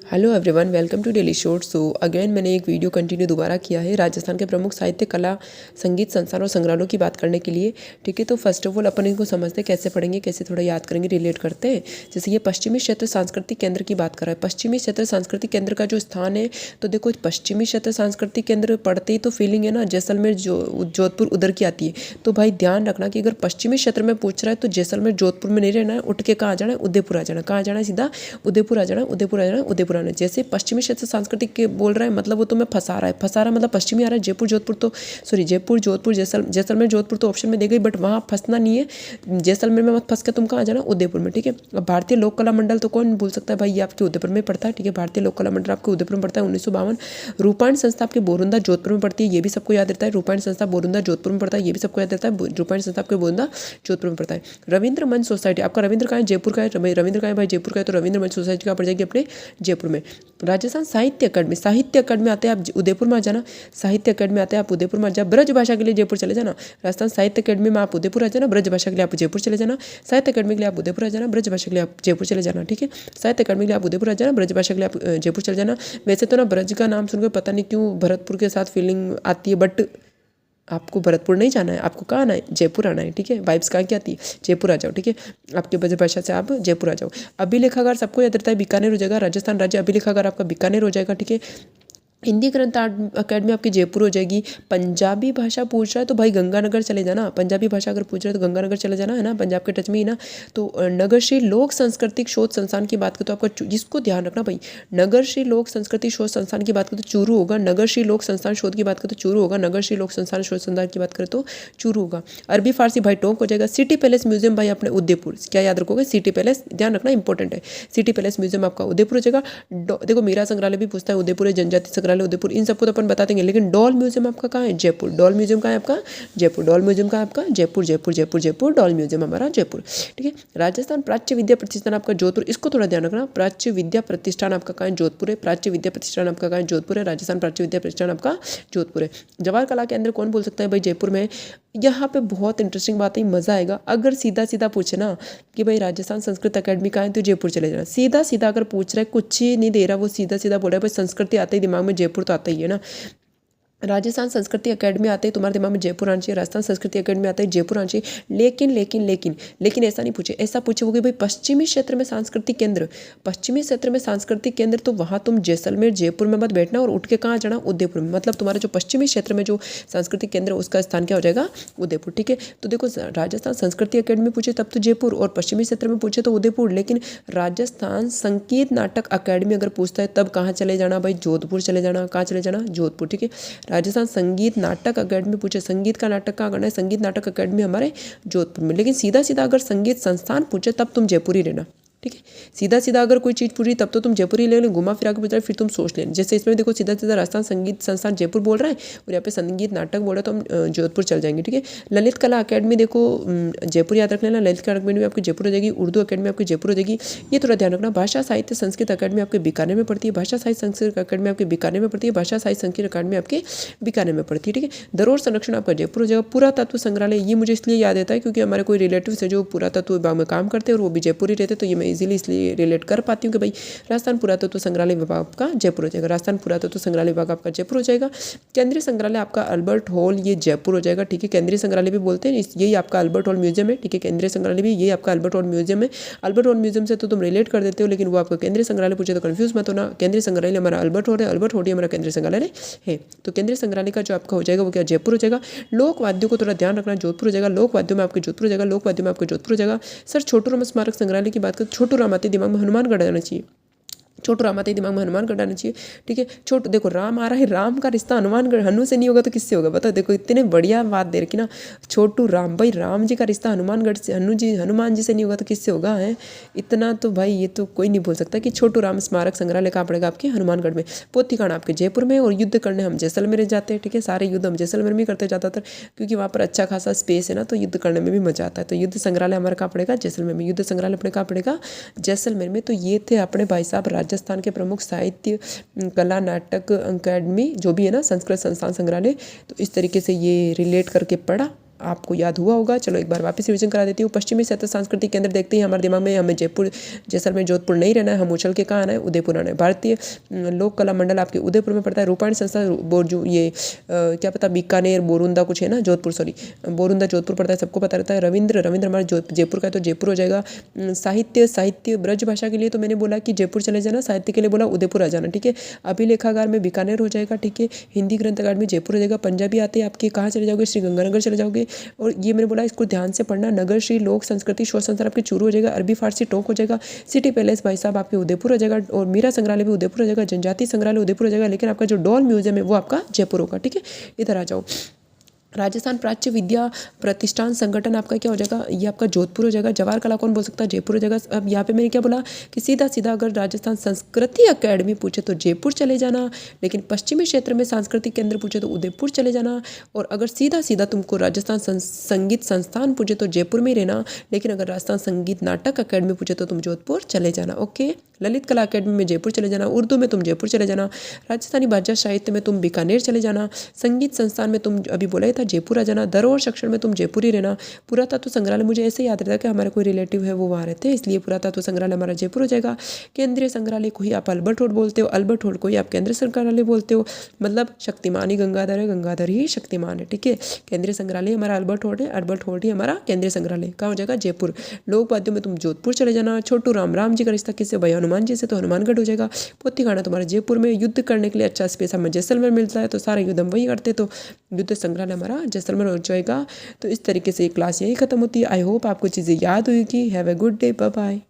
Hello everyone, welcome to daily short. So again मैंने एक video continue दोबारा किया है राजस्थान के प्रमुख साहित्य, कला, संगीत संस्थान और संग्रहालयों की बात करने के लिए। ठीक है, तो फर्स्ट ऑफ ऑल अपन इनको समझते कैसे पढ़ेंगे, कैसे थोड़ा याद करेंगे, रिलेट करते हैं। जैसे ये पश्चिमी क्षेत्र सांस्कृतिक केंद्र की बात कर रहा है। पश्चिमी क्षेत्र सांस्कृतिक केंद्र का जो स्थान है, तो देखो पश्चिमी क्षेत्र सांस्कृतिक केंद्र पढ़ते ही तो फीलिंग है ना जैसलमेर, जोधपुर उधर की आती है। तो भाई ध्यान रखना कि अगर पश्चिमी क्षेत्र में पूछ रहा है तो जैसलमेर जोधपुर में नहीं रहना है, उठ के कहाँ जाना है, उदयपुर आ जाना। कहाँ जाना है, सीधा उदयपुर आ जाना, उदयपुर आ जाना, उदयपुर आना। जैसे पश्चिमी क्षेत्र सांस्कृतिक के बोल रहा है, मतलब वो तुम्हें फंसा रहा है। फंसा रहा मतलब पश्चिमी आ रहा है, जयपुर जोधपुर तो सॉरी जयपुर जोधपुर जैसलमेर जोधपुर तो ऑप्शन में दे गई, बट वहाँ फंसना नहीं है। जैसलमेर में मत फंस के तुम कहाँ जाना, उदयपुर में। ठीक है, अब भारतीय लोक कला मंडल तो कौन भूल सकता है भाई, ये आपके उदयपुर में पड़ता है। ठीक है, भारतीय लोक कला मंडल आपके उदयपुर में पड़ता है 1952। रूपायण संस्था आपके बोरुंदा जोधपुर में पड़ती है, ये भी सबको याद रहता है। रूपायण संस्था बोरुंदा जोधपुर में पड़ता है, ये भी सबको याद रहता है। रूपायण संस्था आपके बोरुंदा जोधपुर में पड़ता है। रविंद्र मंच सोसाइटी आपका रविंद्र का है, जयपुर का है। रविंद्र का है भाई, जयपुर का है, तो रविंद्र मंच सोसाइटी का पड़ जाएगी अपने जयपुर में। राजस्थान साहित्य अकादमी आते हैं आप उदयपुर में आ जाना। साहित्य अकादमी आते हैं आप उदयपुर में आ जाना। ब्रज भाषा के लिए जयपुर चले जाना। राजस्थान साहित्य अकादमी में आप उदयपुर आ जाना, ब्रज भाषा के लिए आप जयपुर चले जाना। साहित्य अकादमी के लिए आप उदयपुर आ जाना, ब्रज भाषा के लिए आप जयपुर चले जाना। ठीक है, साहित्य अकादमी के लिए आप उदयपुर आ जाना, ब्रज भाषा के लिए आप जयपुर चले जाना। वैसे तो ना ब्रज का नाम सुनकर पता नहीं क्यों भरतपुर के साथ फीलिंग आती है, बट आपको भरतपुर नहीं जाना है, आपको कहाँ आना है, जयपुर आना है। ठीक है, वाइब्स कहाँ की आती है, जयपुर आ जाओ। ठीक है, आपके ब्रज भाषा से आप जयपुर आ जाओ। अभिलेखागार सबको याद रहता है बीकानेर हो जाएगा, राजस्थान राज्य अभिलेखागार आपका बीकानेर हो जाएगा। ठीक है, हिंदी ग्रंथ अकादमी आपकी जयपुर हो जाएगी। पंजाबी भाषा पूछ रहा है तो भाई गंगानगर चले जाना। पंजाबी भाषा अगर पूछ रहा है तो गंगानगर चले जाना, है ना, पंजाब के टच में ही ना। तो नगरश्री लोक सांस्कृतिक शोध संस्थान की बात करें तो आपका जिसको ध्यान रखना भाई, नगरश्री लोक संस्कृति शोध संस्थान की बात करें तो चूरू होगा। नगरश्री लोक संस्थान शोध की बात करें तो चूरू होगा। नगरश्री लोक संस्थान शोध संस्थान की बात करें तो चूरू होगा। अरबी फारसी भाई टोंक हो जाएगा। सिटी पैलेस म्यूजियम भाई अपने उदयपुर, क्या याद रखोगे, सिटी पैलेस ध्यान रखना इंपॉर्टेंट है। सिटी पैलेस म्यूजियम आपका उदयपुर हो जाएगा। देखो मीरा संग्रहालय भी पूछता है उदयपुर है, जनजाति संग्रहालय उदयपुर, इन सबको अपन बता देंगे। लेकिन डॉल म्यूजियम आपका कहाँ है, जयपुर। डॉल म्यूजियम कहाँ है आपका, जयपुर। डॉल म्यूजियम कहाँ है आपका, जयपुर जयपुर जयपुर जयपुर। डॉल म्यूजियम हमारा जयपुर। ठीक है, राजस्थान प्राच्य विद्या प्रतिष्ठान आपका जोधपुर, इसको थोड़ा ध्यान रखना। प्राच्य विद्या प्रतिष्ठान आपका कहाँ है, जोधपुर है। प्राच्य विद्या प्रतिष्ठान आपका कहाँ है, जोधपुर है। राजस्थान प्राच्य विद्या प्रतिष्ठान आपका जोधपुर है। जवाहर कला केंद्र कौन बोल सकता है भाई, जयपुर में। यहाँ पे बहुत इंटरेस्टिंग बात है, मजा आएगा। अगर सीधा सीधा पूछे ना कि भाई राजस्थान संस्कृत अकादमी कहाँ है, तो जयपुर चले जाना। सीधा सीधा अगर पूछ रहा है, कुछ ही नहीं दे रहा, वो सीधा सीधा बोल रहा है भाई संस्कृति आते ही दिमाग में जयपुर तो आता ही है ना। राजस्थान संस्कृति अकेडमी आते ही तुम्हारे दिमाग में जयपुर आना चाहिए। राजस्थान संस्कृति अकेडमी आते ही जयपुर आना चाहिए। लेकिन लेकिन लेकिन लेकिन ऐसा नहीं पूछे, ऐसा पूछे वो कि भाई पश्चिमी क्षेत्र में सांस्कृतिक केंद्र, पश्चिमी क्षेत्र में सांस्कृतिक केंद्र, तो वहाँ तुम जैसलमेर जयपुर में मत बैठना और उठ के कहाँ जाना, उदयपुर में। मतलब तुम्हारा जो पश्चिमी क्षेत्र में जो सांस्कृतिक केंद्र उसका स्थान क्या हो जाएगा, उदयपुर। ठीक है, तो देखो राजस्थान संस्कृति अकेडमी पूछे तब तो जयपुर, और पश्चिमी क्षेत्र में पूछे तो उदयपुर। लेकिन राजस्थान संगीत नाटक अकेडमी अगर पूछता है तब कहाँ चले जाना भाई, जोधपुर चले जाना। कहाँ चले जाना, जोधपुर। ठीक है, राजस्थान संगीत नाटक अकेडमी पूछे, संगीत का नाटक कहाँ करना है, संगीत नाटक अकेडमी हमारे जोधपुर में। लेकिन सीधा सीधा अगर संगीत संस्थान पूछे तब तुम जयपुर ही रहना। ठीक है, सीधा सीधा अगर कोई चीज़ पूछी तब तो तुम जयपुर ही ले लो, घुमा फिरा के पूछ रहा है फिर तुम सोच लेना। जैसे इसमें देखो सीधा सीधा राजस्थान संगीत संस्थान जयपुर बोल रहा है और यहाँ पे संगीत नाटक बोल रहा है, तो हम जोधपुर चल जाएंगे। ठीक है, ललित कला अकेडमी देखो जयपुर याद रख लेना, ललित कला अकेडमी आपकी जयपुर हो जाएगी। उर्दू अकेडमी आपकी जयपुर हो जाएगी, ये थोड़ा ध्यान रखना। भाषा साहित्य संस्कृत अकेडमी आपके बीकानेर में पड़ती है। भाषा साहित्य संस्कृत अकेडमी आपके बीकानेर में पड़ती है। भाषा साहित्य संस्कृत अकेडमी आपके बीकानेर में पड़ती है। ठीक है, धरोहर संरक्षण आपका जयपुर हो जाएगा। पुरातत्व संग्रहालय ये मुझे इसलिए याद रहता है क्योंकि हमारे कोई रिलेटिव है जो पुरातत्व विभाग में काम करते हैं और वो भी जयपुर ही रहते, तो ये मैं इजीली इसलिए रिलेट कर पाती हूँ कि भाई राजस्थान पुरातत्व संग्रहालय विभाग का जयपुर हो जाएगा। राजस्थान पुरातत्व संग्रहालय विभाग आपका जयपुर हो जाएगा। केंद्रीय संग्रहालय आपका अल्बर्ट हॉल, ये जयपुर हो जाएगा। ठीक है, केंद्रीय संग्रहालय भी बोलते हैं, यही आपका अल्बर्ट हॉल म्यूजियम है। ठीक है, केंद्रीय संग्रहालय भी ये आपका अल्बर्ट हॉल म्यूजियम है। अल्बर्ट हॉल म्यूजियम से तो तुम रिलेट कर देते हो, लेकिन वो आपका केंद्रीय संग्रहालय पूछे तो कंफ्यूज मत होना। केंद्रीय संग्रहालय हमारा अल्बर्ट हॉल है, अल्बर्ट हॉल हमारा केंद्रीय संग्रहालय है। तो केंद्रीय संग्रहालय का जो आपका हो जाएगा वो क्या, जयपुर हो जाएगा। लोक वाद्यों को थोड़ा ध्यान रखना, जोधपुर हो जाएगा। लोक वाद्यों में आपके जोधपुर हो जाएगा, लोक वाद्यों में आपके जोधपुर हो जाएगा। सर छोटू राम स्मारक संग्रहालय की बात करें, छोटू राम आते दिमाग में हनुमानगढ़ आना चाहिए। छोटू राम आते दिमाग में हनुमानगढ़ आना चाहिए। ठीक है, छोटू देखो राम आ रहा है, राम का रिश्ता हनुमानगढ़ हनु से नहीं होगा तो किससे होगा बताओ। देखो इतने बढ़िया बात दे रखी ना, छोटू राम, भाई राम जी का रिश्ता हनुमानगढ़ से, हनुमान जी से नहीं होगा तो किससे होगा है। इतना तो भाई ये तो कोई नहीं बोल सकता कि छोटू राम स्मारक संग्रहालय कहाँ पड़ेगा, आपके हनुमानगढ़ में। पोथीखाना आपके जयपुर में, और युद्ध करने हम जैसलमेर जाते हैं। ठीक है, सारे युद्ध हम जैसलमेर में करते ज़्यादातर, क्योंकि वहाँ पर अच्छा खासा स्पेस है ना, तो युद्ध करने में भी मजा आता है। तो युद्ध संग्रहालय हमारा कहाँ पड़ेगा, जैसलमेर में। युद्ध संग्रहालय अपने कहाँ पड़ेगा, जैसलमेर में। तो ये थे अपने भाई साहब राजस्थान के प्रमुख साहित्य, कला, नाटक अकादमी जो भी है ना, संस्कृत संस्थान संग्रहालय। तो इस तरीके से ये रिलेट करके पढ़ा आपको याद हुआ होगा। चलो एक बार वापस रिविजन करा देती हूँ। पश्चिमी क्षेत्र सांस्कृतिक केंद्र देखते ही हमारे दिमाग में हमें जयपुर जैसलमेर जोधपुर नहीं रहना है, हम उछल के कहाँ आना है, उदयपुर आना है। भारतीय लोक कला मंडल आपके उदयपुर में पड़ता है। रूपाणी संस्था बोरजू ये क्या पता बीकानेर बोरुंदा कुछ है ना, जोधपुर सॉरी बोरुंदा जोधपुर पड़ता है, सबको पता रहता है। रविंद्र हमारा जयपुर का है तो जयपुर हो जाएगा। साहित्य ब्रज भाषा के लिए तो मैंने बोला कि जयपुर चले जाना, साहित्य के लिए बोला उदयपुर आ जाना, ठीक है। अभिलेखागार में बीकानेर हो जाएगा, ठीक है। हिंदी ग्रंथगार में जयपुर हो जाएगा। पंजाबी आते आपके कहाँ चले जाओगे, श्री गंगानगर चले जाओगे। और ये मैंने बोला इसको ध्यान से पढ़ना, नगर श्री लोक संस्कृति शोध संसार आपके चूरू हो जाएगा। अरबी फारसी टोंक हो जाएगा। सिटी पैलेस भाई साहब आपके उदयपुर हो जाएगा। और मीरा संग्रहालय भी उदयपुर हो जाएगा। जनजाति संग्रहालय उदयपुर हो जाएगा। लेकिन आपका जो डॉल म्यूजियम है वो आपका जयपुर होगा, ठीक है। इधर आ जाओ। राजस्थान प्राच्य विद्या प्रतिष्ठान संगठन आपका क्या हो जाएगा, ये आपका जोधपुर हो जाएगा। जवाहर कला कौन बोल सकता है, जयपुर हो जाएगा। अब यहाँ पे मैंने क्या बोला कि सीधा सीधा अगर राजस्थान संस्कृति अकेडमी पूछे तो जयपुर चले जाना, लेकिन पश्चिमी क्षेत्र में सांस्कृतिक केंद्र पूछे तो उदयपुर चले जाना। और अगर सीधा सीधा तुमको राजस्थान संगीत संस्थान पूछे तो जयपुर में ही रहना, लेकिन अगर राजस्थान संगीत नाटक अकेडमी पूछे तो तुम जोधपुर चले जाना, ओके। ललित कला अकेडमी में जयपुर चले जाना। उर्दू में तुम जयपुर चले जाना। राजस्थानी भाषा साहित्य में तुम बीकानेर चले जाना। संगीत संस्थान में तुम अभी बोला ही था जयपुर आ जाना। धरोहर शिक्षण में तुम जयपुर ही रहना। पुरातत्व संग्रहालय मुझे ऐसे याद रहता है कि हमारे कोई रिलेटिव है वो वहाँ रहते हैं, इसलिए पुरातत्व संग्रहालय हमारा जयपुर हो जाएगा। केंद्रीय संग्रहालय को ही आप अल्बर्ट हॉल बोलते हो, अल्बर्ट हॉल को ही आप केंद्रीय संग्रहालय बोलते हो। मतलब शक्तिमान ही गंगाधर है, गंगाधर ही शक्तिमान है, ठीक है। केंद्रीय संग्रहालय हमारा अल्बर्ट हॉल है, अल्बर्ट हॉल ही हमारा केंद्रीय संग्रहालय। कहाँ हो जाएगा, जयपुर। लोक वाद्यों में तुम जोधपुर चले जाना। छोटू राम जी का रिश्ता किससे, भैया हनुमान जी से, तो हनुमानगढ़ हो जाएगा। पोथी खाना तुम्हारा जयपुर में। युद्ध करने के लिए अच्छा स्पेस हमें जैसलमेर मिलता है, तो सारा युद्ध हम वही करते, तो युद्ध संग्रहालय हमारा जैसलमेर हो जाएगा। तो इस तरीके से क्लास यही खत्म होती है। आई होप आपको चीज़ें याद हुई कि have a good day, bye bye.